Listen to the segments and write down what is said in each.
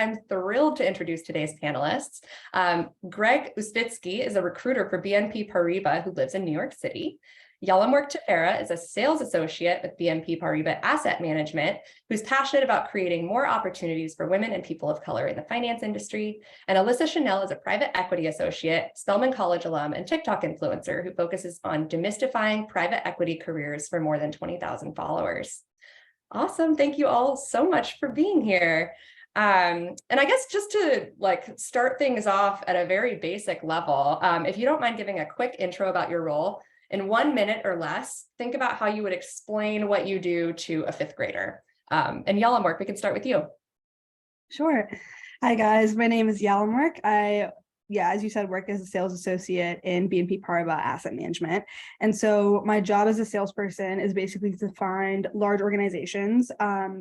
I'm thrilled to introduce today's panelists. Greg Usvitsky is a recruiter for BNP Paribas who lives in New York City. Yalemwork Teferra is a sales associate with BNP Paribas Asset Management, who's passionate about creating more opportunities for women and people of color in the finance industry. And Alyssa Chanel is a private equity associate, Spelman College alum, and TikTok influencer who focuses on demystifying private equity careers for more than 20,000 followers. Awesome. Thank you all so much for being here. And I guess just to start things off at a very basic level, if you don't mind giving a quick intro about your role, in 1 minute or less, think about how you would explain what you do to a fifth grader. And Yalemwork, we can start with you. Sure. Hi, guys. My name is Yalemwork. As you said, work as a sales associate in BNP Paribas Asset Management. And so my job as a salesperson is basically to find large organizations.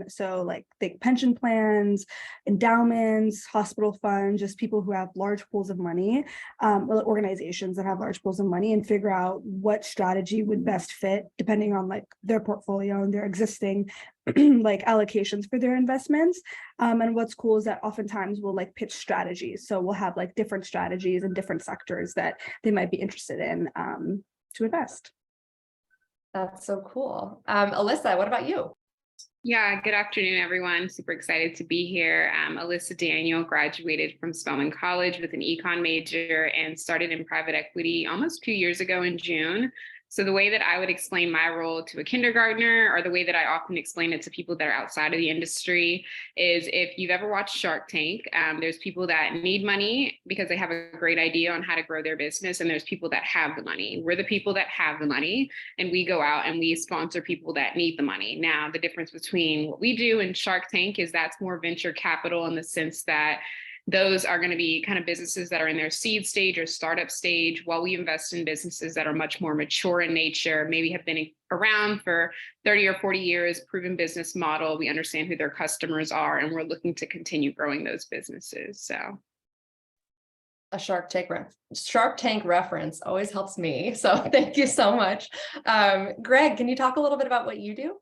So like think pension plans, endowments, hospital funds, just people who have large pools of money, organizations that have large pools of money, and figure out what strategy would best fit depending on like their portfolio and their existing like allocations for their investments. And what's cool is that oftentimes we'll like pitch strategies. So we'll have like different strategies in different sectors that they might be interested in to invest. That's so cool. Alyssa, what about you? Yeah, good afternoon, everyone. Super excited to be here. Alyssa Daniel graduated from Spelman College with an econ major and started in private equity almost 2 years ago in June. So the way that I would explain my role to a kindergartner, or the way that I often explain it to people that are outside of the industry, is if you've ever watched Shark Tank, there's people that need money because they have a great idea on how to grow their business, and there's people that have the money. We're the people that have the money, and we go out and we sponsor people that need the money. Now, the difference between what we do and Shark Tank is that's more venture capital in the sense that those are going to be kind of businesses that are in their seed stage or startup stage, while we invest in businesses that are much more mature in nature, maybe have been around for 30 or 40 years, proven business model. We understand who their customers are, and we're looking to continue growing those businesses. So a Shark Tank reference always helps me. So thank you so much. Greg, can you talk a little bit about what you do?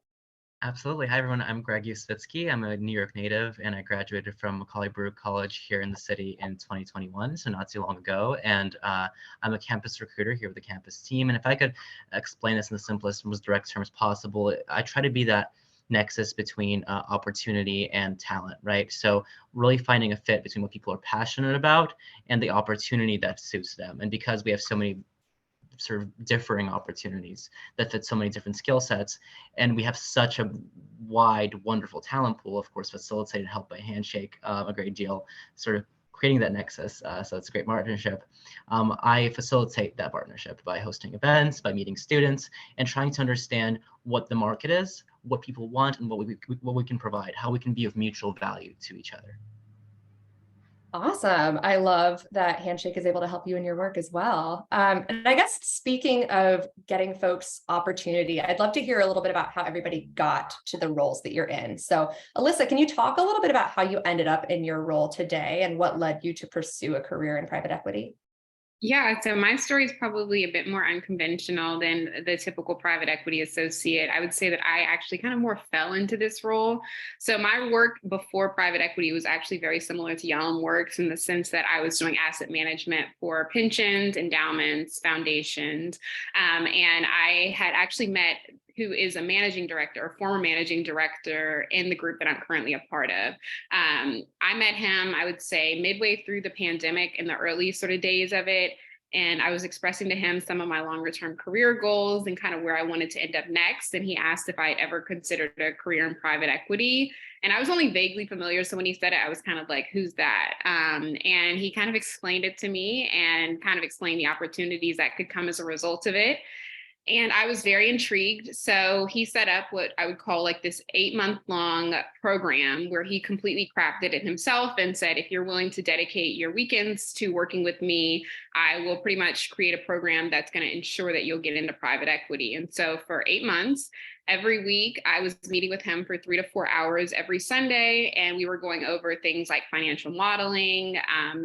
Absolutely. Hi, everyone. I'm Greg Usvitsky. I'm a New York native, and I graduated from Macaulay Baruch College here in the city in 2021, so not too long ago. And I'm a campus recruiter here with the campus team. And if I could explain this in the simplest, most direct terms possible, I try to be that nexus between opportunity and talent, right? So really finding a fit between what people are passionate about and the opportunity that suits them. And because we have so many sort of differing opportunities that fit so many different skill sets, and we have such a wide, wonderful talent pool, of course, facilitated and helped by Handshake a great deal, sort of creating that nexus. So it's a great partnership. I facilitate that partnership by hosting events, by meeting students, and trying to understand what the market is, what people want, and what we can provide, how we can be of mutual value to each other. Awesome. I love that Handshake is able to help you in your work as well. And I guess speaking of getting folks opportunity, I'd love to hear a little bit about how everybody got to the roles that you're in. So Alyssa, can you talk a little bit about how you ended up in your role today and what led you to pursue a career in private equity? Yeah, so my story is probably a bit more unconventional than the typical private equity associate. I would say that I actually kind of more fell into this role. So my work before private equity was actually very similar to Yalemwork's in the sense that I was doing asset management for pensions, endowments, foundations. And I had actually met who is a managing director, or former managing director in the group that I'm currently a part of. I met him, I would say, midway through the pandemic in the early sort of days of it. And I was expressing to him some of my longer term career goals and kind of where I wanted to end up next. And he asked if I had ever considered a career in private equity. And I was only vaguely familiar. So when he said it, I was kind of like, who's that? And he kind of explained it to me and kind of explained the opportunities that could come as a result of it. And I was very intrigued. So he set up what I would call like this 8-month-long program where he completely crafted it himself and said, if you're willing to dedicate your weekends to working with me, I will pretty much create a program that's going to ensure that you'll get into private equity. And so for 8 months, every week I was meeting with him for 3 to 4 hours every Sunday, and we were going over things like financial modeling,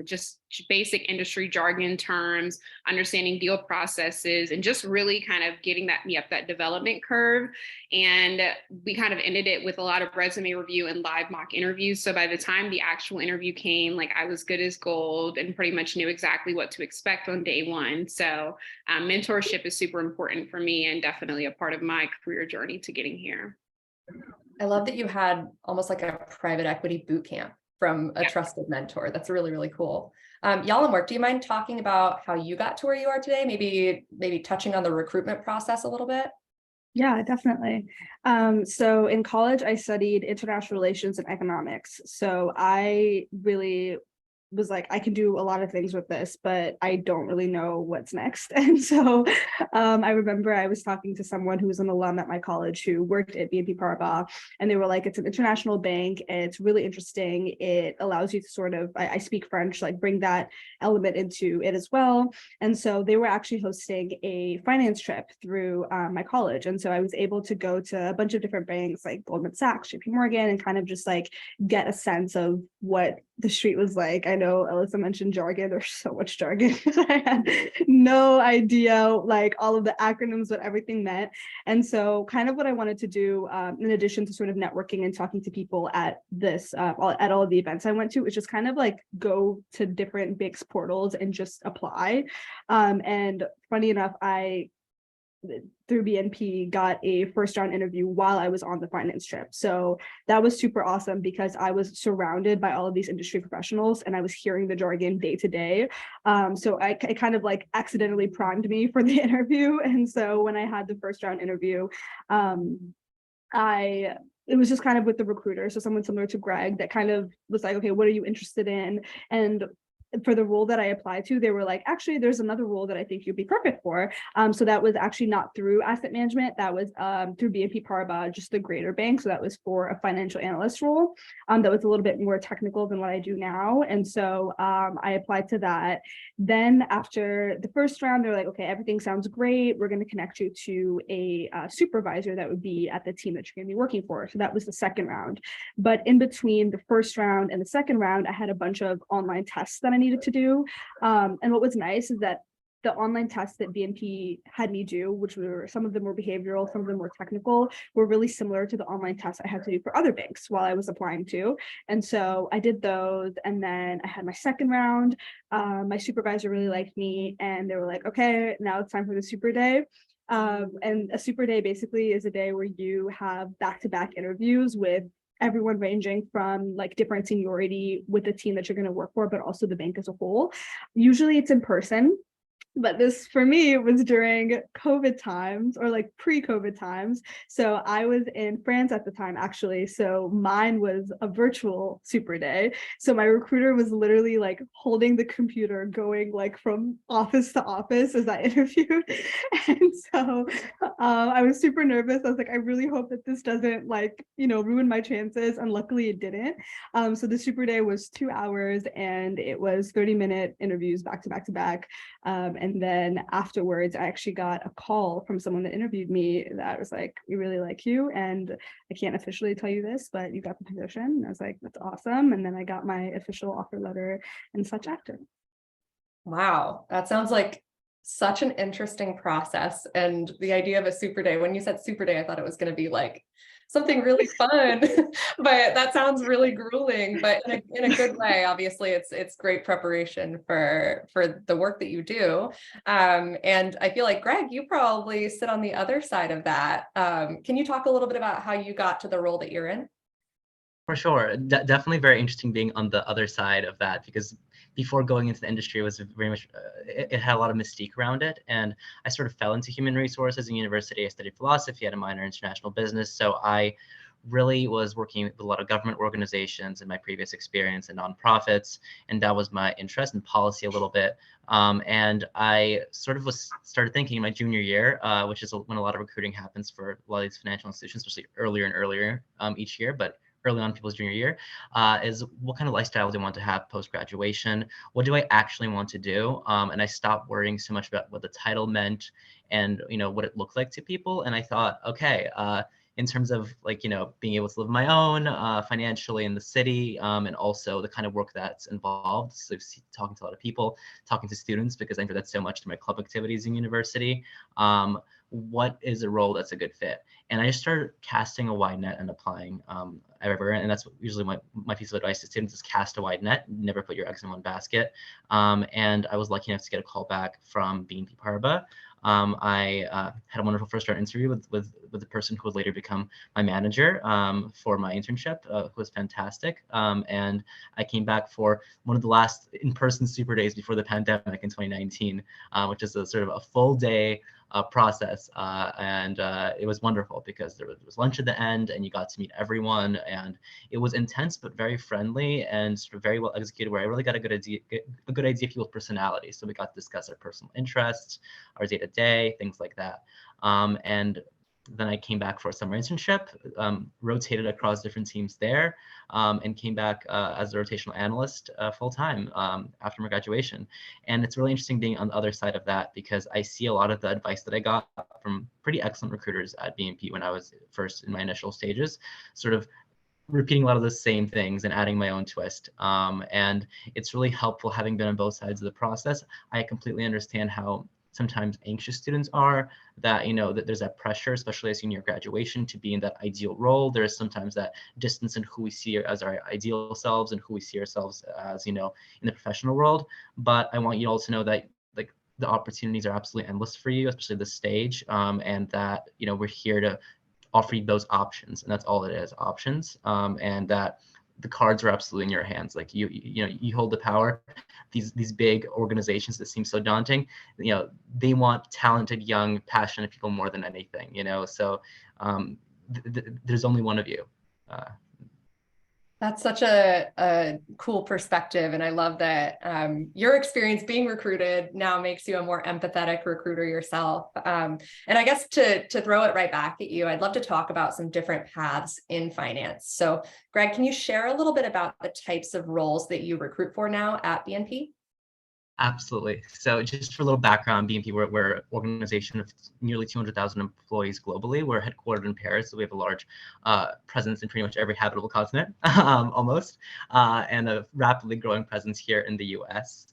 just basic industry jargon terms, understanding deal processes, and just really kind of getting me up that development curve. And we kind of ended it with a lot of resume review and live mock interviews. So by the time the actual interview came, like, I was good as gold and pretty much knew exactly what to expect on day one. So mentorship is super important for me and definitely a part of my career journey to getting here. I love that you had almost like a private equity boot camp from a trusted mentor. That's really, really cool. Yalemwork, do you mind talking about how you got to where you are today? Maybe touching on the recruitment process a little bit? Yeah, definitely. So in college, I studied international relations and economics. So I really was like, I can do a lot of things with this, but I don't really know what's next. And so I remember I was talking to someone who was an alum at my college who worked at BNP Paribas, and they were like, it's an international bank. It's really interesting. It allows you to sort of, I speak French, like bring that element into it as well. And so they were actually hosting a finance trip through my college. And so I was able to go to a bunch of different banks like Goldman Sachs, JP Morgan, and kind of just like get a sense of what the street was like. I know Alyssa mentioned jargon. There's so much jargon. I had no idea like all of the acronyms, what everything meant. And so kind of what I wanted to do, in addition to sort of networking and talking to people at this, at all of the events I went to, was just kind of like go to different BICS portals and just apply. And funny enough, I through BNP got a first round interview while I was on the finance trip. So that was super awesome because I was surrounded by all of these industry professionals and I was hearing the jargon day to day. So it kind of like accidentally primed me for the interview. And so when I had the first round interview, it was just kind of with the recruiter. So someone similar to Greg that kind of was like, okay, what are you interested in? And for the role that I applied to, they were like, actually, there's another role that I think you'd be perfect for. So that was actually not through asset management. That was through BNP Paribas, just the greater bank. So that was for a financial analyst role that was a little bit more technical than what I do now. And so I applied to that. Then after the first round, they're like, okay, everything sounds great. We're going to connect you to a supervisor that would be at the team that you're going to be working for. So that was the second round. But in between the first round and the second round, I had a bunch of online tests that I needed to do. And what was nice is that the online tests that BNP had me do, which were some of them were behavioral, some of them were technical, were really similar to the online tests I had to do for other banks while I was applying to. And so I did those, and then I had my second round. My supervisor really liked me, and they were like, okay, now it's time for the super day. And a super day basically is a day where you have back-to-back interviews with everyone ranging from like different seniority with the team that you're going to work for, but also the bank as a whole. Usually it's in person. But this, for me, was during COVID times or like pre-COVID times. So I was in France at the time, actually. So mine was a virtual super day. So my recruiter was literally like holding the computer going like from office to office as I interviewed. And so I was super nervous. I was like, I really hope that this doesn't like, ruin my chances. And luckily it didn't. So the super day was 2 hours and it was 30-minute interviews back to back to back. And then afterwards, I actually got a call from someone that interviewed me that was like, we really like you. And I can't officially tell you this, but you got the position. And I was like, that's awesome. And then I got my official offer letter and such after. Wow, that sounds like such an interesting process. And the idea of a super day, when you said super day, I thought it was going to be like something really fun, but that sounds really grueling, but in a good way. Obviously it's great preparation for the work that you do. And I feel like, Greg, you probably sit on the other side of that. Can you talk a little bit about how you got to the role that you're in? For sure. Definitely very interesting being on the other side of that, because before going into the industry, it was very much, it had a lot of mystique around it. And I sort of fell into human resources in university. I studied philosophy, had a minor in international business. So I really was working with a lot of government organizations in my previous experience and nonprofits. And that was my interest in policy a little bit. And I sort of started thinking in my junior year, which is when a lot of recruiting happens for a lot of these financial institutions, especially earlier and earlier each year, but early on people's junior year, is what kind of lifestyle do I want to have post-graduation? What do I actually want to do? And I stopped worrying so much about what the title meant and what it looked like to people. And I thought, okay, in terms of like, being able to live my own financially in the city, and also the kind of work that's involved. So talking to a lot of people, talking to students, because I enjoy that so much through my club activities in university. What is a role that's a good fit? And I just started casting a wide net and applying everywhere. And that's usually my piece of advice to students is cast a wide net, never put your eggs in one basket. And I was lucky enough to get a call back from BNP Paribas. I had a wonderful first round interview with the person who would later become my manager for my internship, who was fantastic. And I came back for one of the last in-person super days before the pandemic in 2019, which is a sort of a full day process. And it was wonderful because there was lunch at the end and you got to meet everyone. And it was intense, but very friendly and sort of very well executed, where I really got a good idea of people's personalities. So we got to discuss our personal interests, our day-to-day, things like that. And then I came back for a summer internship, rotated across different teams there, and came back as a rotational analyst full-time after my graduation. And it's really interesting being on the other side of that, because I see a lot of the advice that I got from pretty excellent recruiters at BNP when I was first in my initial stages, sort of repeating a lot of the same things and adding my own twist. And it's really helpful having been on both sides of the process. I completely understand how sometimes anxious students are, that that there's that pressure, especially as senior graduation, to be in that ideal role. There's sometimes that distance in who we see as our ideal selves and who we see ourselves as in the professional world. But I want you all to know that like the opportunities are absolutely endless for you, especially this stage, and that we're here to offer you those options, and that's all it is, options. And that the cards are absolutely in your hands. Like you hold the power. These big organizations that seem so daunting, they want talented, young, passionate people more than anything. So there's only one of you. That's such a cool perspective. And I love that your experience being recruited now makes you a more empathetic recruiter yourself. And I guess to throw it right back at you, I'd love to talk about some different paths in finance. So Greg, can you share a little bit about the types of roles that you recruit for now at BNP? Absolutely. So just for a little background, BNP, we're an organization of nearly 200,000 employees globally. We're headquartered in Paris, so we have a large presence in pretty much every habitable continent, almost, and a rapidly growing presence here in the US.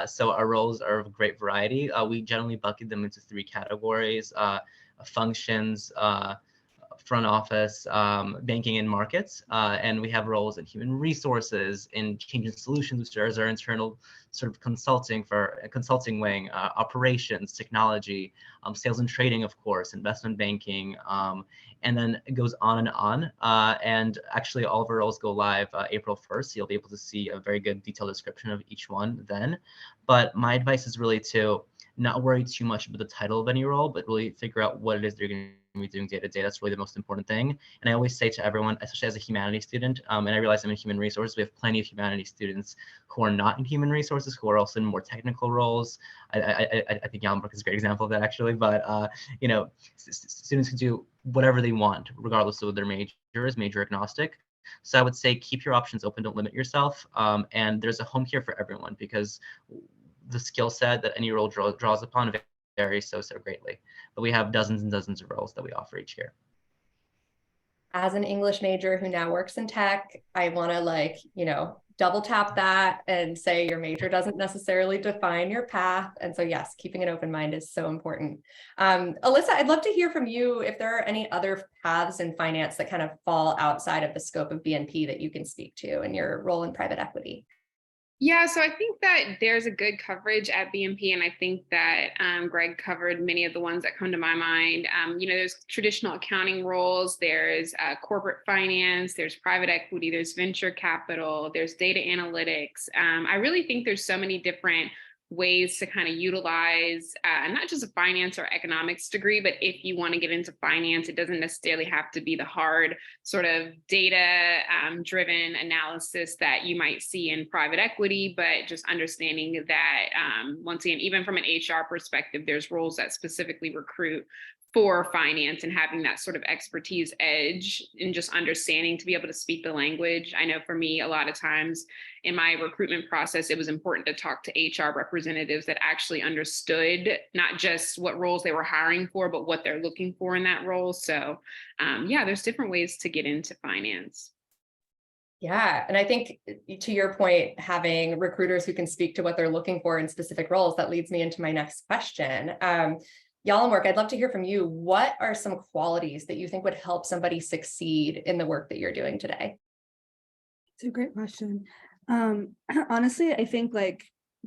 So our roles are of great variety. We generally bucket them into three categories: functions, front office, banking and markets, and we have roles in human resources, in change and solutions, which is our internal sort of consulting wing, operations, technology, sales and trading, of course, investment banking, and then it goes on and on. And actually, all of our roles go live April 1st. So you'll be able to see a very good detailed description of each one then. But my advice is really to not worry too much about the title of any role, but really figure out what it is they're going to be doing day to day. That's really the most important thing. And I always say to everyone, especially as a humanities student, and I realize I'm in human resources, we have plenty of humanities students who are not in human resources, who are also in more technical roles. I think Yalemwork is a great example of that, actually. But students can do whatever they want, regardless of what their major is, major agnostic. So I would say keep your options open, don't limit yourself. And there's a home here for everyone, because the skill set that any role draws upon varies so greatly. But we have dozens and dozens of roles that we offer each year. As an English major who now works in tech, I want to double tap that and say your major doesn't necessarily define your path. And so yes, keeping an open mind is so important. Alyssa, I'd love to hear from you if there are any other paths in finance that kind of fall outside of the scope of BNP that you can speak to in your role in private equity. Yeah, so I think that there's a good coverage at BNP, and I think that Greg covered many of the ones that come to my mind. There's traditional accounting roles, there's corporate finance, there's private equity, there's venture capital, there's data analytics. I really think there's so many different ways to kind of utilize not just a finance or economics degree, but if you want to get into finance, it doesn't necessarily have to be the hard sort of data driven analysis that you might see in private equity, but just understanding that once again, even from an HR perspective, there's roles that specifically recruit for finance and having that sort of expertise edge and just understanding to be able to speak the language. I know for me, a lot of times in my recruitment process, it was important to talk to HR representatives that actually understood not just what roles they were hiring for, but what they're looking for in that role. So yeah, there's different ways to get into finance. Yeah. And I think to your point, having recruiters who can speak to what they're looking for in specific roles, that leads me into my next question. Yalemwork, I'd love to hear from you. What are some qualities that you think would help somebody succeed in the work that you're doing today? It's a great question. Honestly, I think like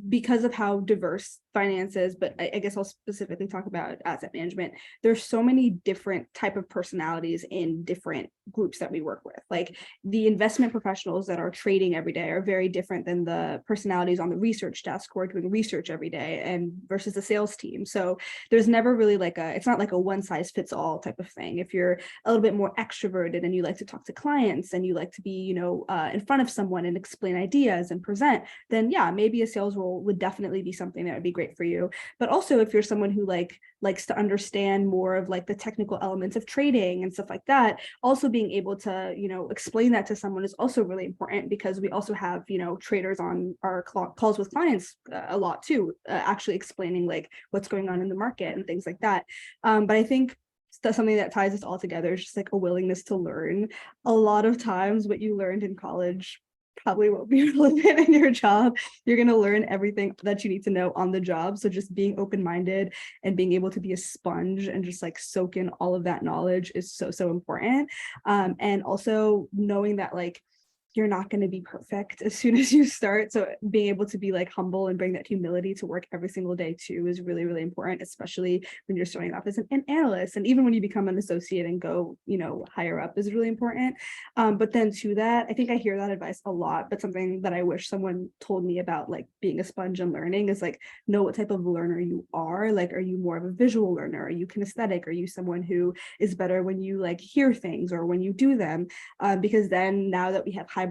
because of how diverse finance is, but I guess I'll specifically talk about asset management. There's so many different type of personalities in different groups that we work with. Like the investment professionals that are trading every day are very different than the personalities on the research desk who are doing research every day and versus the sales team. So there's never really like it's not like a one size fits all type of thing. If you're a little bit more extroverted and you like to talk to clients and you like to be, in front of someone and explain ideas and present, then yeah, maybe a sales role would definitely be something that would be great for you. But also if you're someone who likes to understand more of like the technical elements of trading and stuff like that, also being able to, explain that to someone is also really important, because we also have, traders on our calls with clients a lot too, actually explaining like what's going on in the market and things like that. But I think that's something that ties us all together is just like a willingness to learn. A lot of times what you learned in college probably won't be relevant in your job. You're going to learn everything that you need to know on the job. So just being open-minded and being able to be a sponge and just like soak in all of that knowledge is so important. And also knowing that like you're not going to be perfect as soon as you start. So being able to be like humble and bring that humility to work every single day too is really, really important, especially when you're starting off as an analyst. And even when you become an associate and go, higher up is really important. But then to that, I think I hear that advice a lot, but something that I wish someone told me about like being a sponge and learning is like, know what type of learner you are. Like, are you more of a visual learner? Are you kinesthetic? Are you someone who is better when you like hear things or when you do them? Because then now that we have hybrid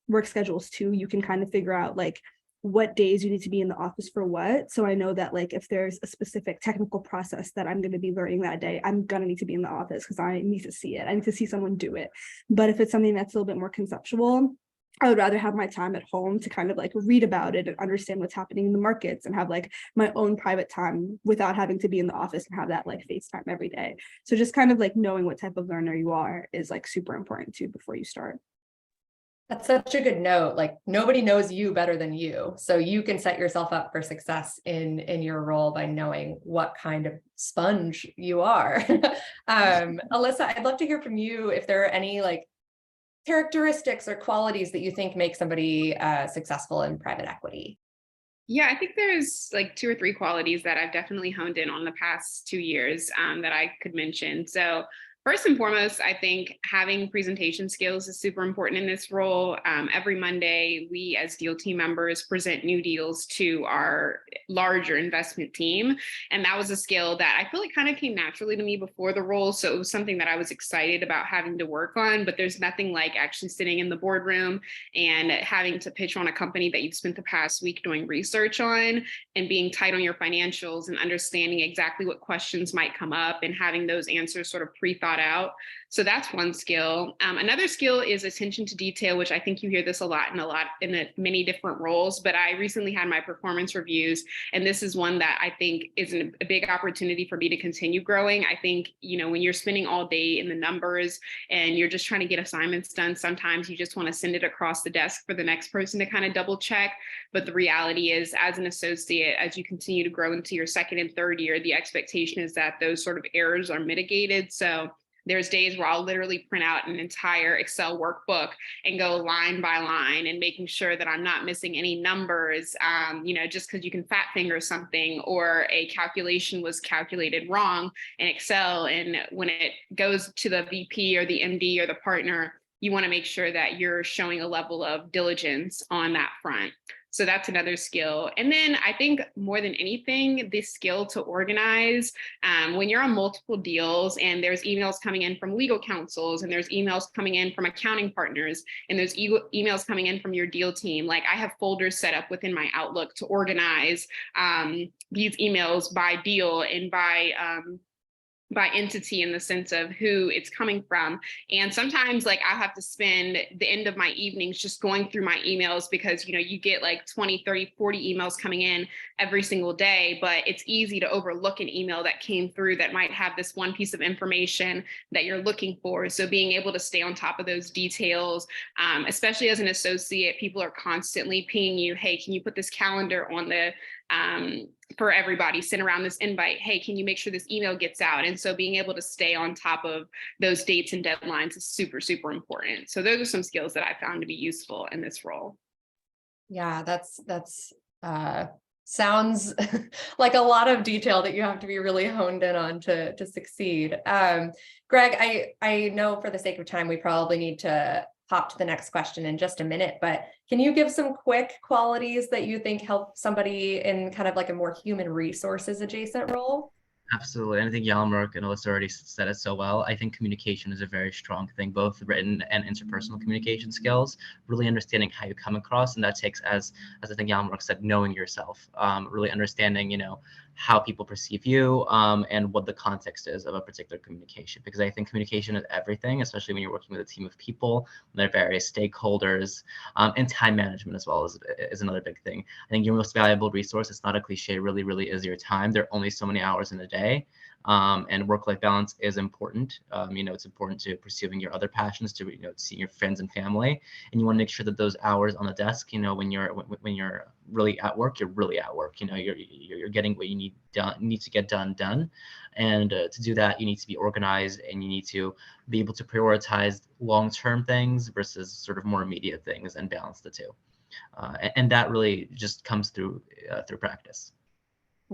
work schedules too, you can kind of figure out like what days you need to be in the office for what. So I know that like if there's a specific technical process that I'm going to be learning that day, I'm going to need to be in the office because I need to see it. I need to see someone do it. But if it's something that's a little bit more conceptual, I would rather have my time at home to kind of like read about it and understand what's happening in the markets and have like my own private time without having to be in the office and have that like FaceTime every day. So just kind of like knowing what type of learner you are is like super important too before you start. That's such a good note. Like nobody knows you better than you. So you can set yourself up for success in your role by knowing what kind of sponge you are. Alyssa, I'd love to hear from you if there are any like characteristics or qualities that you think make somebody successful in private equity. Yeah, I think there's like 2 or 3 qualities that I've definitely honed in on the past 2 years that I could mention. So first and foremost, I think having presentation skills is super important in this role. Every Monday, we as deal team members present new deals to our larger investment team. And that was a skill that I feel like kind of came naturally to me before the role. So it was something that I was excited about having to work on, but there's nothing like actually sitting in the boardroom and having to pitch on a company that you've spent the past week doing research on and being tight on your financials and understanding exactly what questions might come up and having those answers sort of pre-thought out. So that's one skill. Another skill is attention to detail, which I think you hear this a lot in many different roles, but I recently had my performance reviews, and this is one that I think is a big opportunity for me to continue growing. I think, when you're spending all day in the numbers and you're just trying to get assignments done, sometimes you just want to send it across the desk for the next person to kind of double check. But the reality is, as an associate, as you continue to grow into your second and third year, the expectation is that those sort of errors are mitigated. So there's days where I'll literally print out an entire Excel workbook and go line by line and making sure that I'm not missing any numbers, just because you can fat finger something or a calculation was calculated wrong in Excel. And when it goes to the VP or the MD or the partner, you want to make sure that you're showing a level of diligence on that front. So that's another skill. And then I think more than anything, this skill to organize, when you're on multiple deals and there's emails coming in from legal counsels and there's emails coming in from accounting partners and there's emails coming in from your deal team. Like I have folders set up within my Outlook to organize these emails by deal and by by entity in the sense of who it's coming from. And sometimes like I have to spend the end of my evenings just going through my emails because, you get like 20, 30, 40 emails coming in every single day, but it's easy to overlook an email that came through that might have this one piece of information that you're looking for. So being able to stay on top of those details, especially as an associate, people are constantly pinging you, hey, can you put this calendar on the for everybody, send around this invite, hey, can you make sure this email gets out? And so being able to stay on top of those dates and deadlines is super, super important. So those are some skills that I found to be useful in this role. Yeah, that's sounds like a lot of detail that you have to be really honed in on to succeed. Greg, I know for the sake of time, we probably need to hop to the next question in just a minute, but can you give some quick qualities that you think help somebody in kind of like a more human resources adjacent role? Absolutely. And I think Yalemwork and Alyssa already said it so well. I think communication is a very strong thing, both written and interpersonal communication skills, really understanding how you come across. And that takes, as I think Yalemwork said, knowing yourself, really understanding, how people perceive you, and what the context is of a particular communication. Because I think communication is everything, especially when you're working with a team of people, there are various stakeholders, and time management as well is another big thing. I think your most valuable resource, it's not a cliche, really, really is your time. There are only so many hours in a day. And work-life balance is important. It's important to pursuing your other passions, to seeing your friends and family, and you want to make sure that those hours on the desk, when you're really at work, you're really at work. You're getting what you need to get done, and to do that, you need to be organized, and you need to be able to prioritize long-term things versus sort of more immediate things, and balance the two. And that really just comes through practice.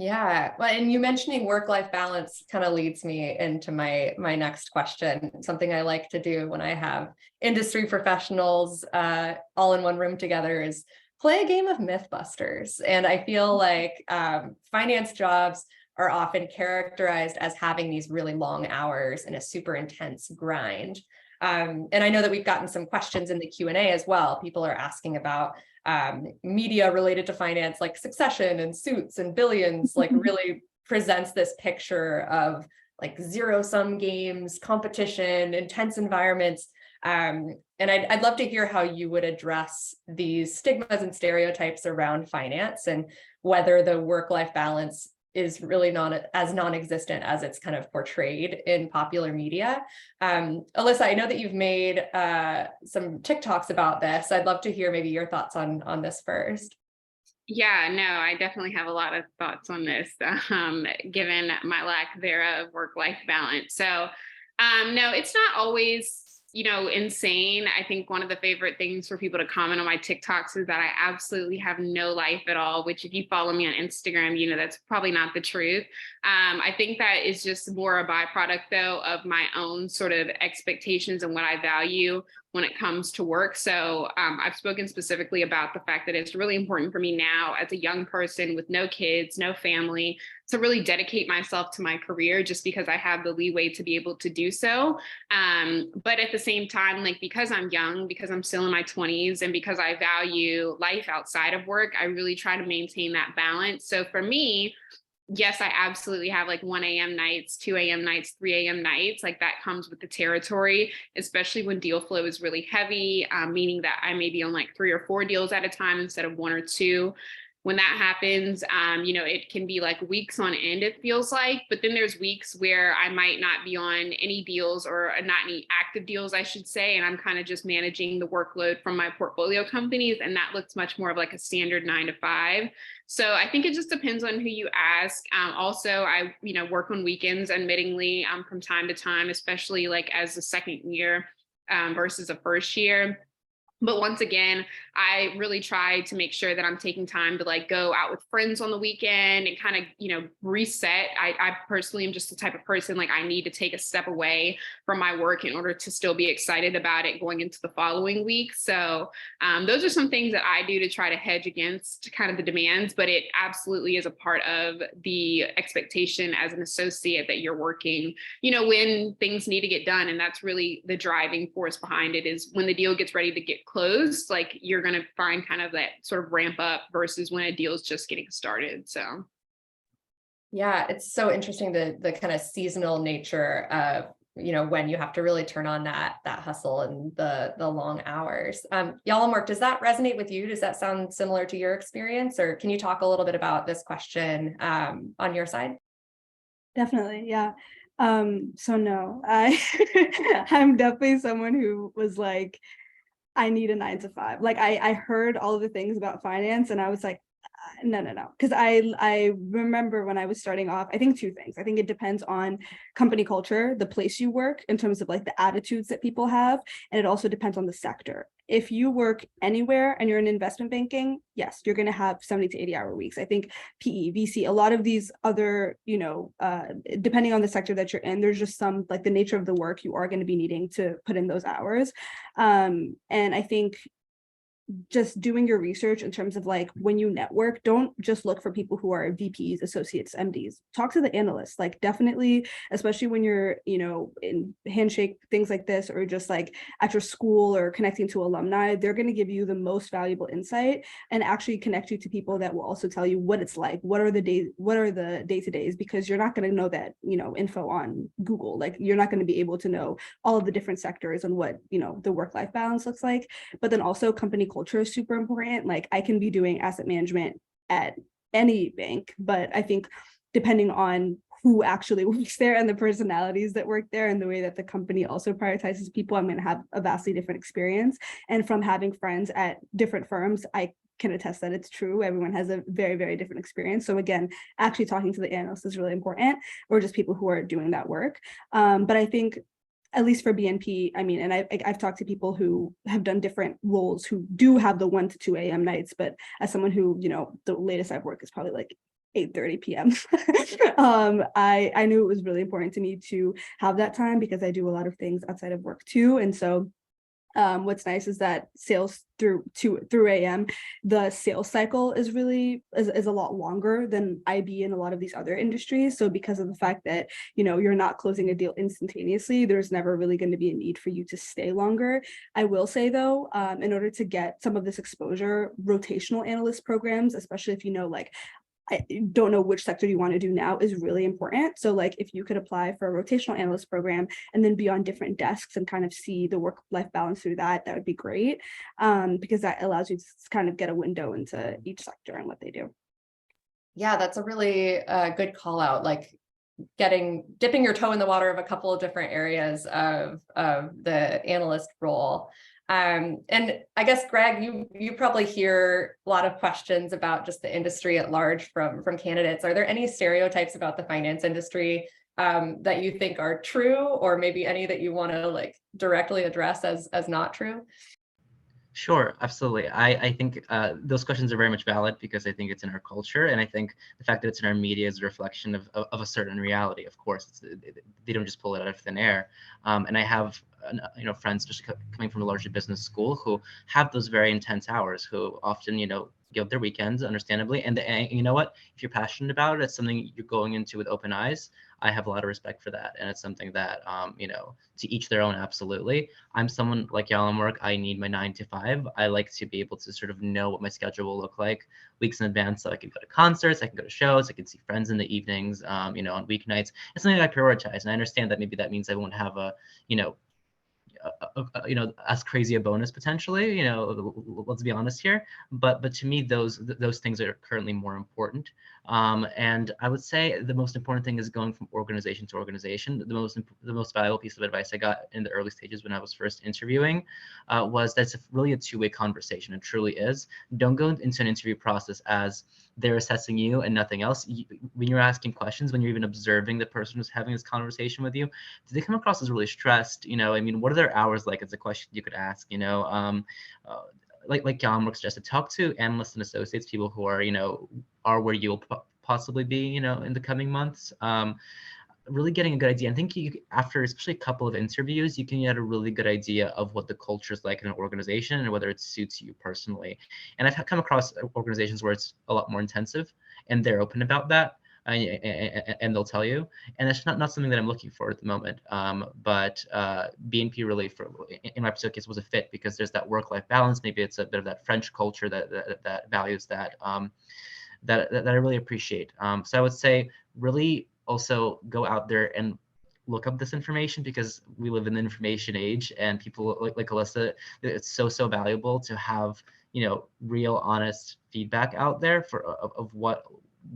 Yeah, well, and you mentioning work-life balance kind of leads me into my next question. Something I like to do when I have industry professionals all in one room together is play a game of Mythbusters. And I feel like finance jobs are often characterized as having these really long hours and a super intense grind. And I know that we've gotten some questions in the Q&A as well. People are asking about media related to finance, like Succession and Suits and Billions, like really presents this picture of like zero-sum games, competition, intense environments. And I'd love to hear how you would address these stigmas and stereotypes around finance, and whether the work-life balance is really not as non-existent as it's kind of portrayed in popular media. Alyssa, I know that you've made some TikToks about this. I'd love to hear maybe your thoughts on this first. Yeah, no, I definitely have a lot of thoughts on this, given my lack thereof work-life balance. So, no, it's not always insane. I think one of the favorite things for people to comment on my TikToks is that I absolutely have no life at all, which if you follow me on Instagram, that's probably not the truth. I think that is just more a byproduct though of my own sort of expectations and what I value when it comes to work. So I've spoken specifically about the fact that it's really important for me now as a young person with no kids, no family, to really dedicate myself to my career just because I have the leeway to be able to do so. But at the same time, like because I'm young, because I'm still in my 20s, and because I value life outside of work, I really try to maintain that balance. So for me, yes, I absolutely have like 1 a.m. nights, 2 a.m. nights, 3 a.m. nights. Like that comes with the territory, especially when deal flow is really heavy, meaning that I may be on like 3 or 4 deals at a time instead of 1 or 2. When that happens, it can be like weeks on end, it feels like, but then there's weeks where I might not be on any deals, or not any active deals, I should say. And I'm kind of just managing the workload from my portfolio companies. And that looks much more of like a standard 9 to 5. So I think it just depends on who you ask. Also, I, work on weekends, admittingly, from time to time, especially like as a second year versus a first year. But once again, I really try to make sure that I'm taking time to like go out with friends on the weekend and kind of, reset. I personally am just the type of person, like I need to take a step away from my work in order to still be excited about it going into the following week. So those are some things that I do to try to hedge against kind of the demands, but it absolutely is a part of the expectation as an associate that you're working, when things need to get done. And that's really the driving force behind it, is when the deal gets ready to get closed, like you're going to find kind of that sort of ramp up versus when a deal is just getting started. So Yeah, it's so interesting, the kind of seasonal nature of, when you have to really turn on that hustle and the long hours. Yalemwork, does that resonate with you? Does that sound similar to your experience? Or can you talk a little bit about this question on your side? Definitely, yeah. So no, I'm definitely someone who was like, I need a 9 to 5. Like I heard all of the things about finance and I was like, no, no, no. Because I remember when I was starting off, I think two things. I think it depends on company culture, the place you work, in terms of like the attitudes that people have, and it also depends on the sector. If you work anywhere and you're in investment banking, yes, you're going to have 70 to 80 hour weeks. I think PE, VC, a lot of these other, depending on the sector that you're in, there's just some, like the nature of the work, you are going to be needing to put in those hours. And I think just doing your research in terms of like when you network, don't just look for people who are VPs, associates, MDs. Talk to the analysts, like definitely, especially when you're, in handshake, things like this, or just like at your school or connecting to alumni, they're going to give you the most valuable insight and actually connect you to people that will also tell you what it's like, what are the day-to-days, because you're not going to know that, info on Google. Like you're not going to be able to know all of the different sectors and what, the work-life balance looks like. But then also company culture is super important. Like I can be doing asset management at any bank, but I think depending on who actually works there and the personalities that work there and the way that the company also prioritizes people, I'm going to have a vastly different experience. And from having friends at different firms, I can attest that it's true. Everyone has a very, very different experience. So again, actually talking to the analysts is really important, or just people who are doing that work. But I think at least for BNP, I mean, and I've talked to people who have done different roles who do have the 1 to 2 a.m. nights, but as someone who, the latest I've worked is probably like 8:30 p.m. I knew it was really important to me to have that time because I do a lot of things outside of work too. And so what's nice is that sales through AM, the sales cycle is really is a lot longer than IB in a lot of these other industries. So because of the fact that, you're not closing a deal instantaneously, there's never really going to be a need for you to stay longer. I will say though, in order to get some of this exposure, rotational analyst programs, especially if like I don't know which sector you want to do now, is really important. So like if you could apply for a rotational analyst program and then be on different desks and kind of see the work-life balance through that would be great, because that allows you to kind of get a window into each sector and what they do. Yeah, that's a really good call out. Like dipping your toe in the water of a couple of different areas of the analyst role. And I guess, Greg, you probably hear a lot of questions about just the industry at large from candidates. Are there any stereotypes about the finance industry that you think are true, or maybe any that you want to like directly address as not true? Sure, absolutely. I think those questions are very much valid because I think it's in our culture, and I think the fact that it's in our media is a reflection of a certain reality. Of course, they don't just pull it out of thin air. And I have friends just coming from a larger business school who have those very intense hours, who often give up their weekends, understandably. And you know what? If you're passionate about it, it's something you're going into with open eyes. I have a lot of respect for that, and it's something that to each their own. Absolutely. I'm someone like Yalemwork. I need my 9 to 5. I like to be able to sort of know what my schedule will look like weeks in advance, so I can go to concerts, I can go to shows, I can see friends in the evenings, on weeknights. It's something that I prioritize, and I understand that maybe that means I won't have a as crazy a bonus potentially, let's be honest here, but to me those things are currently more important. And I would say the most important thing is going from organization to organization. The most valuable piece of advice I got in the early stages when I was first interviewing was that's really a two-way conversation. It truly is. Don't go into an interview process as they're assessing you and nothing else. When you're asking questions, when you're even observing the person who's having this conversation with you, do they come across as really stressed? What are their hours like? It's a question you could ask. Like Yalemwork suggested, talk to analysts and associates, people who are where you'll possibly be, in the coming months. Really getting a good idea. I think after especially a couple of interviews, you can get a really good idea of what the culture is like in an organization and whether it suits you personally. And I've come across organizations where it's a lot more intensive and they're open about that. And they'll tell you, and it's not something that I'm looking for at the moment. But BNP really, in my particular case, was a fit because there's that work-life balance. Maybe it's a bit of that French culture that values that that I really appreciate. So I would say really also go out there and look up this information, because we live in the information age, and people like Alyssa, it's so valuable to have, real honest feedback out there of what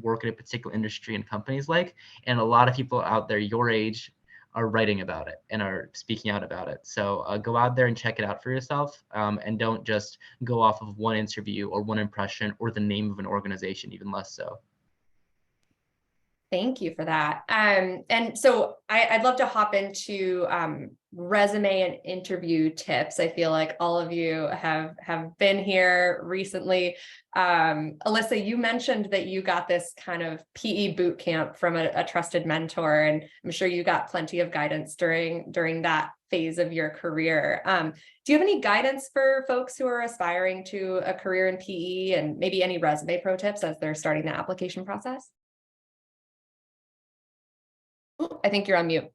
work in a particular industry and companies like. And a lot of people out there your age are writing about it and are speaking out about it. So go out there and check it out for yourself, and don't just go off of one interview or one impression or the name of an organization, even less so. Thank you for that. And so I'd love to hop into resume and interview tips. I feel like all of you have been here recently. Alyssa, you mentioned that you got this kind of PE boot camp from a trusted mentor, and I'm sure you got plenty of guidance during that phase of your career. Do you have any guidance for folks who are aspiring to a career in PE, and maybe any resume pro tips as they're starting the application process? I think you're on mute.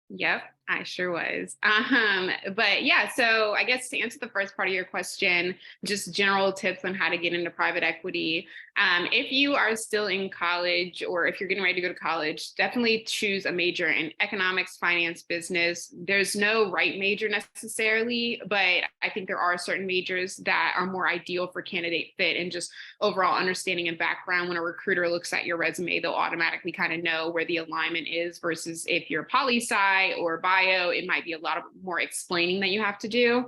Yep, I sure was. But yeah, so I guess to answer the first part of your question, just general tips on how to get into private equity. If you are still in college, or if you're getting ready to go to college, definitely choose a major in economics, finance, business. There's no right major necessarily, but I think there are certain majors that are more ideal for candidate fit and just overall understanding and background. When a recruiter looks at your resume, they'll automatically kind of know where the alignment is, versus if you're poli-sci or bio, it might be a lot of more explaining that you have to do.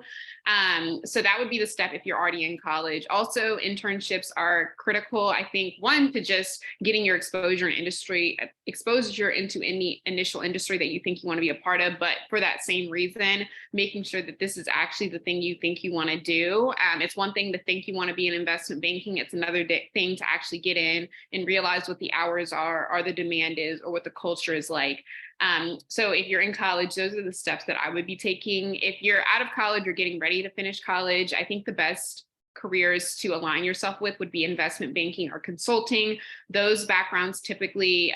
So that would be the step if you're already in college. Also, internships are critical. I think, one, to just getting your exposure into any initial industry that you think you want to be a part of, but for that same reason, making sure that this is actually the thing you think you want to do. It's one thing to think you want to be in investment banking. It's another thing to actually get in and realize what the hours are, or the demand is, or what the culture is like. So if you're in college, those are the steps that I would be taking. If you're out of college or getting ready to finish college, I think the best careers to align yourself with would be investment banking or consulting. Those backgrounds typically,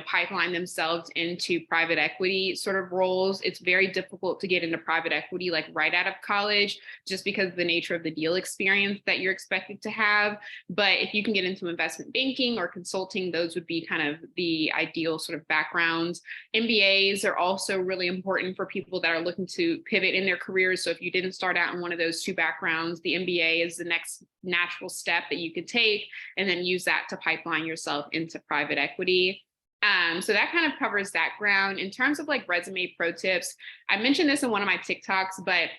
pipeline themselves into private equity sort of roles. It's very difficult to get into private equity like right out of college, just because of the nature of the deal experience that you're expected to have. But if you can get into investment banking or consulting, those would be kind of the ideal sort of backgrounds. MBAs are also really important for people that are looking to pivot in their careers. So if you didn't start out in one of those two backgrounds, the MBA is the next natural step that you could take, and then use that to pipeline yourself into private equity. So that kind of covers that ground. In terms of like resume pro tips, I mentioned this in one of my TikToks, but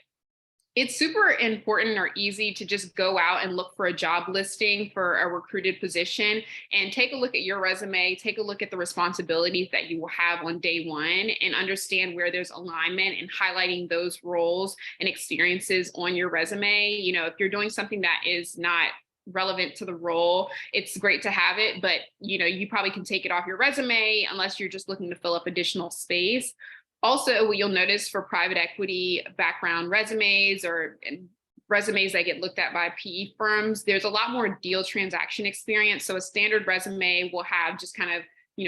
it's super important or easy to just go out and look for a job listing for a recruited position and take a look at your resume, take a look at the responsibilities that you will have on day one, and understand where there's alignment, and highlighting those roles and experiences on your resume. If you're doing something that is not relevant to the role, it's great to have it, but you probably can take it off your resume unless you're just looking to fill up additional space. Also, what you'll notice for private equity background resumes, or resumes that get looked at by PE firms, there's a lot more deal transaction experience. So a standard resume will have just kind of,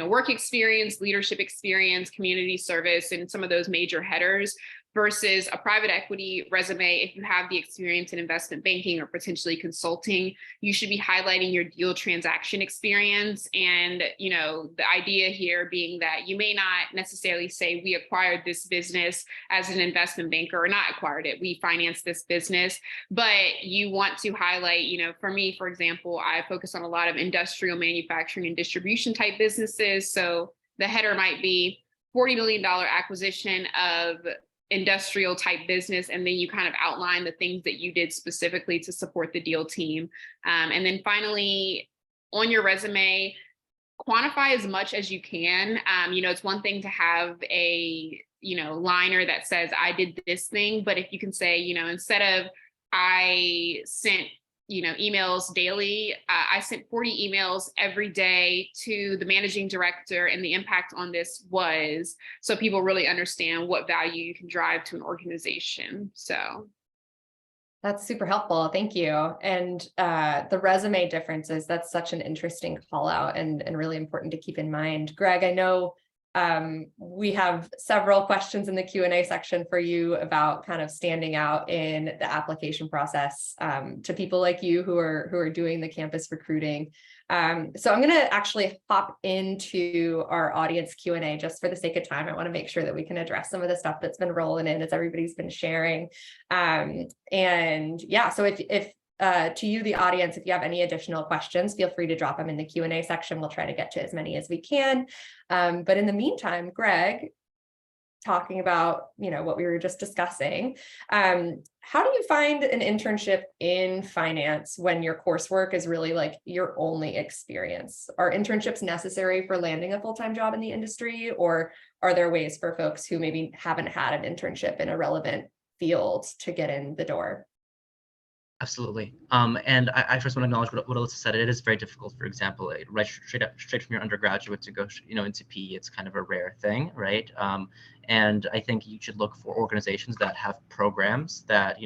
work experience, leadership experience, community service, and some of those major headers, versus a private equity resume. If you have the experience in investment banking or potentially consulting, you should be highlighting your deal transaction experience. And, the idea here being that you may not necessarily say, we acquired this business as an investment banker, or not acquired it, we financed this business, but you want to highlight, for me, for example, I focus on a lot of industrial manufacturing and distribution type businesses. So the header might be $40 million acquisition of industrial type business, and then you kind of outline the things that you did specifically to support the deal team. And then finally, on your resume, quantify as much as you can. It's one thing to have a liner that says I did this thing, but if you can say, instead of I sent emails daily, I sent 40 emails every day to the managing director, and the impact on this was, so people really understand what value you can drive to an organization. So That's super helpful. Thank you. And the resume differences, that's such an interesting call out, and really important to keep in mind. Greg, I know We have several questions in the Q&A section for you about kind of standing out in the application process to people like you who are doing the campus recruiting. So I'm going to actually hop into our audience Q&A just for the sake of time. I want to make sure that we can address some of the stuff that's been rolling in as everybody's been sharing. And yeah, so if to you, the audience, if you have any additional questions, feel free to drop them in the Q&A section. We'll try to get to as many as we can. But in the meantime, Greg, talking about, what we were just discussing, how do you find an internship in finance when your coursework is really like your only experience? Are internships necessary for landing a full-time job in the industry, or are there ways for folks who maybe haven't had an internship in a relevant field to get in the door? Absolutely. And I first want to acknowledge what Alyssa said. It is very difficult, for example, right straight from your undergraduate to go, into PE. It's kind of a rare thing, right? And I think you should look for organizations that have programs that,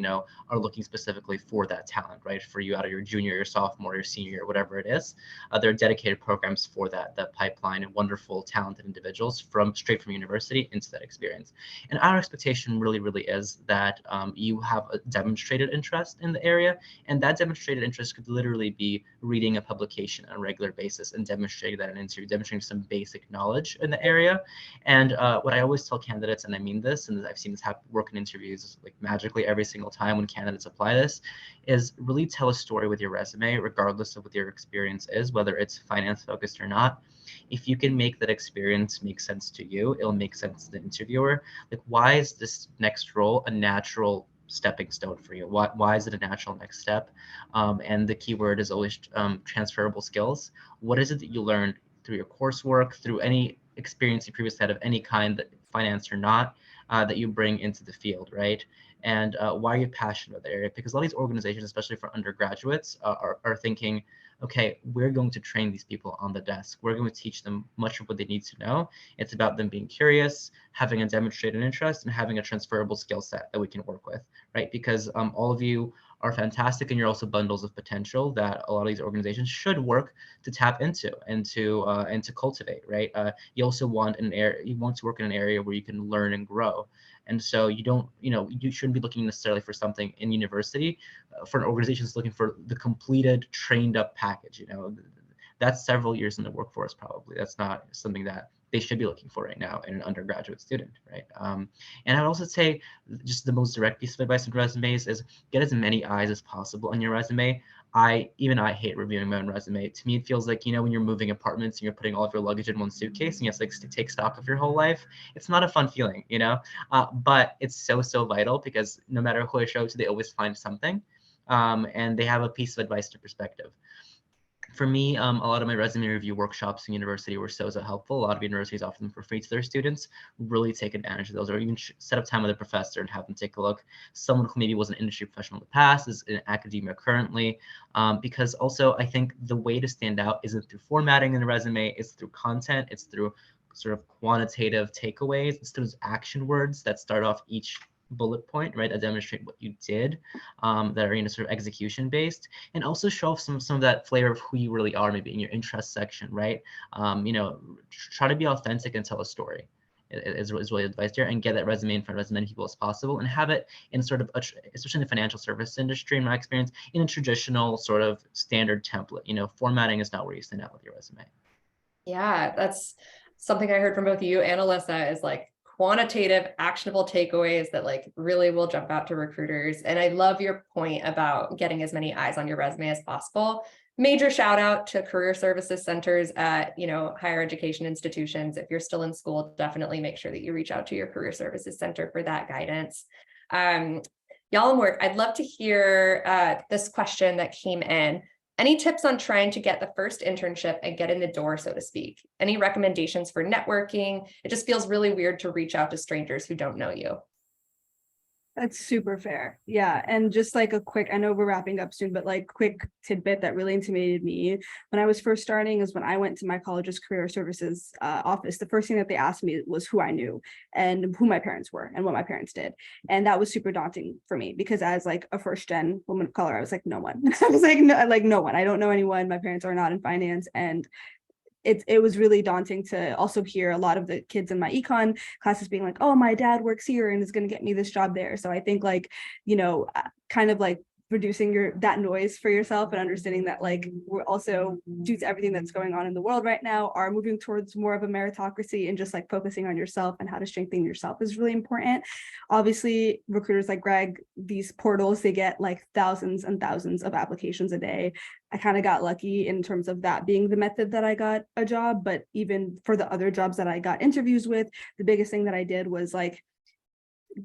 are looking specifically for that talent, right? For you out of your junior, your sophomore, your senior year, whatever it is. There are dedicated programs for that pipeline and wonderful, talented individuals straight from university into that experience. And our expectation really, really is that you have a demonstrated interest in the area, and that demonstrated interest could literally be reading a publication on a regular basis and demonstrating that in an interview, demonstrating some basic knowledge in the area. And what I always tell candidates, and I mean this, and I've seen this work in interviews like magically every single time when candidates apply this, is really tell a story with your resume, regardless of what your experience is, whether it's finance focused or not. If you can make that experience make sense to you, it'll make sense to the interviewer. Like, why is this next role a natural stepping stone for you? Why is it a natural next step? And the key word is always transferable skills. What is it that you learned through your coursework, through any experience you previously had of any kind, that finance or not, that you bring into the field, right? And why are you passionate about the area? Because a lot of these organizations, especially for undergraduates, are thinking, okay, we're going to train these people on the desk. We're going to teach them much of what they need to know. It's about them being curious, having a demonstrated interest, and having a transferable skill set that we can work with, right? Because all of you are fantastic, and you're also bundles of potential that a lot of these organizations should work to tap into and to cultivate, right? You also want you want to work in an area where you can learn and grow. And so you shouldn't be looking necessarily for something in university. For an organization that's looking for the completed, trained up package, that's several years in the workforce probably. That's not something that they should be looking for right now in an undergraduate student, right? And I'd also say just the most direct piece of advice in resumes is get as many eyes as possible on your resume. I hate reviewing my own resume. To me, it feels like, when you're moving apartments and you're putting all of your luggage in one suitcase and you have to take stock of your whole life. It's not a fun feeling, but it's so vital, because no matter who I show to, they always find something, and they have a piece of advice to perspective. For me, a lot of my resume review workshops in university were so helpful. A lot of universities offer them for free to their students. Really take advantage of those, or even set up time with a professor and have them take a look. Someone who maybe was an industry professional in the past, is in academia currently, because also I think the way to stand out isn't through formatting in the resume, it's through content, it's through sort of quantitative takeaways, it's those action words that start off each bullet point, right, that demonstrate what you did, that are sort of execution based, and also show off some of that flavor of who you really are, maybe in your interest section, right? Try to be authentic and tell a story is really advised here, and get that resume in front of as many people as possible, and have it in sort of especially in the financial service industry, in my experience, in a traditional sort of standard template. Formatting is not where you stand out with your resume. Yeah, that's something I heard from both you and Alyssa, is like quantitative, actionable takeaways that like really will jump out to recruiters. And I love your point about getting as many eyes on your resume as possible. Major shout out to career services centers at, higher education institutions. If you're still in school, definitely make sure that you reach out to your career services center for that guidance. Yalemwork, I'd love to hear this question that came in. Any tips on trying to get the first internship and get in the door, so to speak? Any recommendations for networking? It just feels really weird to reach out to strangers who don't know you. That's super fair. Yeah. And just like a quick, I know we're wrapping up soon, but like quick tidbit that really intimidated me when I was first starting is when I went to my college's career services office, the first thing that they asked me was who I knew and who my parents were and what my parents did. And that was super daunting for me, because as like a first gen woman of color, I was like, no one. I was like, no one. I don't know anyone. My parents are not in finance. And it was really daunting to also hear a lot of the kids in my econ classes being like, oh, my dad works here and is going to get me this job there. So I think like, kind of like reducing that noise for yourself and understanding that like we're also, due to everything that's going on in the world right now, are moving towards more of a meritocracy, and just like focusing on yourself and how to strengthen yourself is really important. Obviously, recruiters like Greg, these portals, they get like thousands and thousands of applications a day. I kind of got lucky in terms of that being the method that I got a job, but even for the other jobs that I got interviews with, the biggest thing that I did was like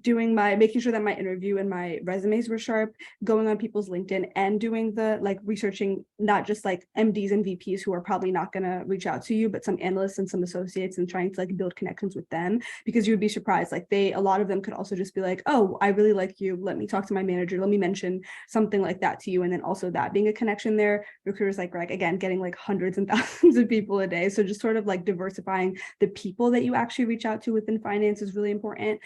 making sure that my interview and my resumes were sharp, going on people's LinkedIn and doing the like researching, not just like MDs and VPs who are probably not going to reach out to you, but some analysts and some associates, and trying to like build connections with them, because you would be surprised. Like a lot of them could also just be like, oh, I really like you. Let me talk to my manager. Let me mention something like that to you. And then also that being a connection there. Recruiters like Greg, again, getting like hundreds and thousands of people a day. So just sort of like diversifying the people that you actually reach out to within finance is really important,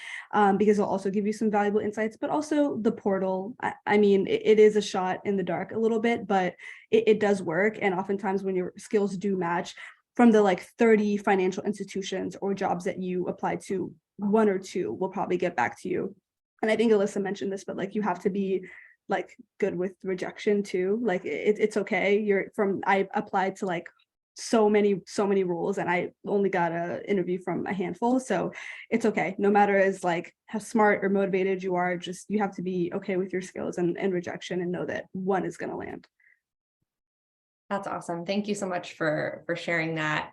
because it'll also give you some valuable insights. But also the portal, I mean, it is a shot in the dark a little bit, but it does work. And oftentimes when your skills do match, from the like 30 financial institutions or jobs that you apply to, 1 or 2 will probably get back to you. And I think Alyssa mentioned this, but like you have to be like good with rejection too. Like it's okay. I applied to like so many roles, and I only got an interview from a handful. So it's okay. No matter as like how smart or motivated you are, just you have to be okay with your skills and rejection, and know that one is going to land. That's awesome. Thank you so much for sharing that.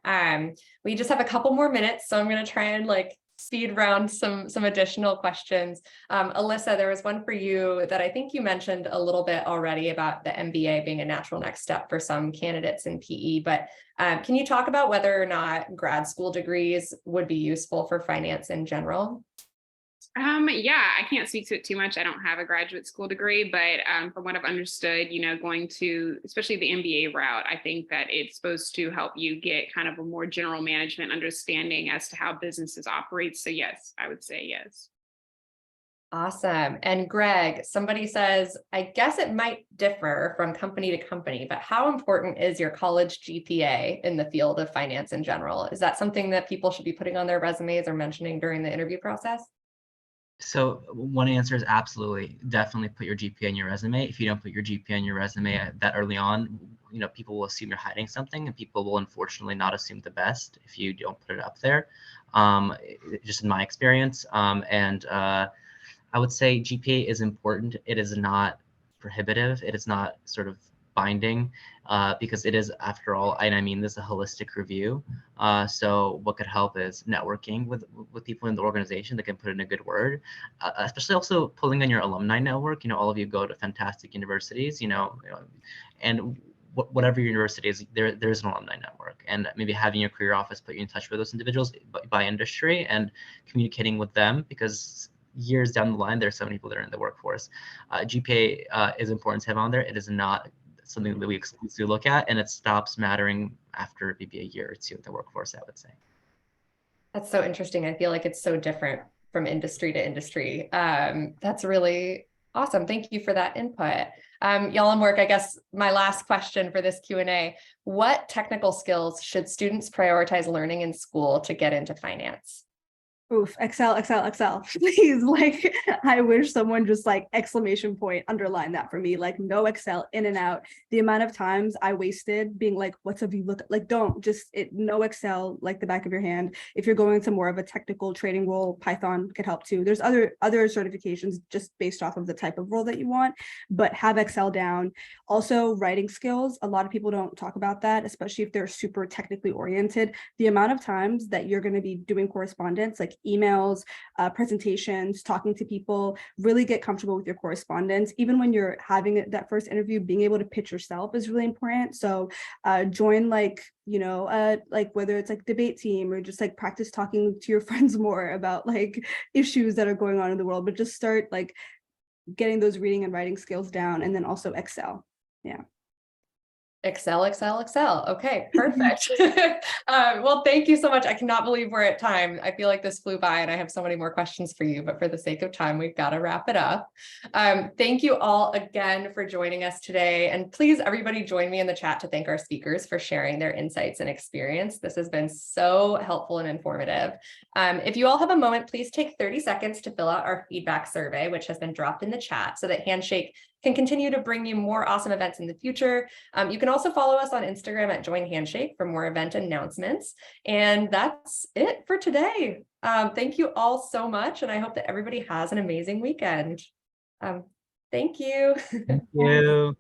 We just have a couple more minutes, so I'm going to try and like speed round some additional questions. Alyssa, there was one for you that I think you mentioned a little bit already about the MBA being a natural next step for some candidates in PE, but can you talk about whether or not grad school degrees would be useful for finance in general? Yeah, I can't speak to it too much. I don't have a graduate school degree, but from what I've understood, going to especially the MBA route, I think that it's supposed to help you get kind of a more general management understanding as to how businesses operate. So yes, I would say yes. Awesome. And Greg, somebody says, I guess it might differ from company to company, but how important is your college GPA in the field of finance in general? Is that something that people should be putting on their resumes or mentioning during the interview process? So one answer is absolutely, definitely put your GPA in your resume. If you don't put your GPA in your resume that early on, people will assume you're hiding something, and people will unfortunately not assume the best if you don't put it up there. Just in my experience. I would say GPA is important. It is not prohibitive. It is not sort of binding, because it is, after all, and I mean this is a holistic review. So what could help is networking with people in the organization that can put in a good word, especially also pulling on your alumni network. All of you go to fantastic universities, and whatever your university is, there's an alumni network, and maybe having your career office put you in touch with those individuals by industry and communicating with them, because years down the line, there's so many people that are in the workforce. GPA is important to have on there. It is not something that we exclusively look at, and it stops mattering after maybe a year or 2 in the workforce, I would say. That's so interesting. I feel like it's so different from industry to industry. That's really awesome. Thank you for that input. Yalemwork, I guess my last question for this Q&A, what technical skills should students prioritize learning in school to get into finance? Oof, Excel, please. Like, I wish someone just like exclamation point underline that for me. Like, no Excel, in and out. The amount of times I wasted being like, what's a VLOOKUP? Like, don't just no Excel, like the back of your hand. If you're going to more of a technical trading role, Python could help too. There's other certifications just based off of the type of role that you want, but have Excel down. Also, writing skills. A lot of people don't talk about that, especially if they're super technically oriented. The amount of times that you're going to be doing correspondence, like emails, presentations, talking to people, really get comfortable with your correspondence. Even when you're having that first interview, being able to pitch yourself is really important. So join like whether it's like debate team, or just like practice talking to your friends more about like issues that are going on in the world, but just start like getting those reading and writing skills down, and then also Excel. Yeah. Excel, Excel, Excel. Okay, perfect. Well, thank you so much. I cannot believe we're at time. I feel like this flew by and I have so many more questions for you, but for the sake of time, we've got to wrap it up. Thank you all again for joining us today. And please, everybody join me in the chat to thank our speakers for sharing their insights and experience. This has been so helpful and informative. If you all have a moment, please take 30 seconds to fill out our feedback survey, which has been dropped in the chat so that Handshake can continue to bring you more awesome events in the future. You can also follow us on Instagram at Join Handshake for more event announcements. And that's it for today. Thank you all so much. And I hope that everybody has an amazing weekend. Thank you. Thank you.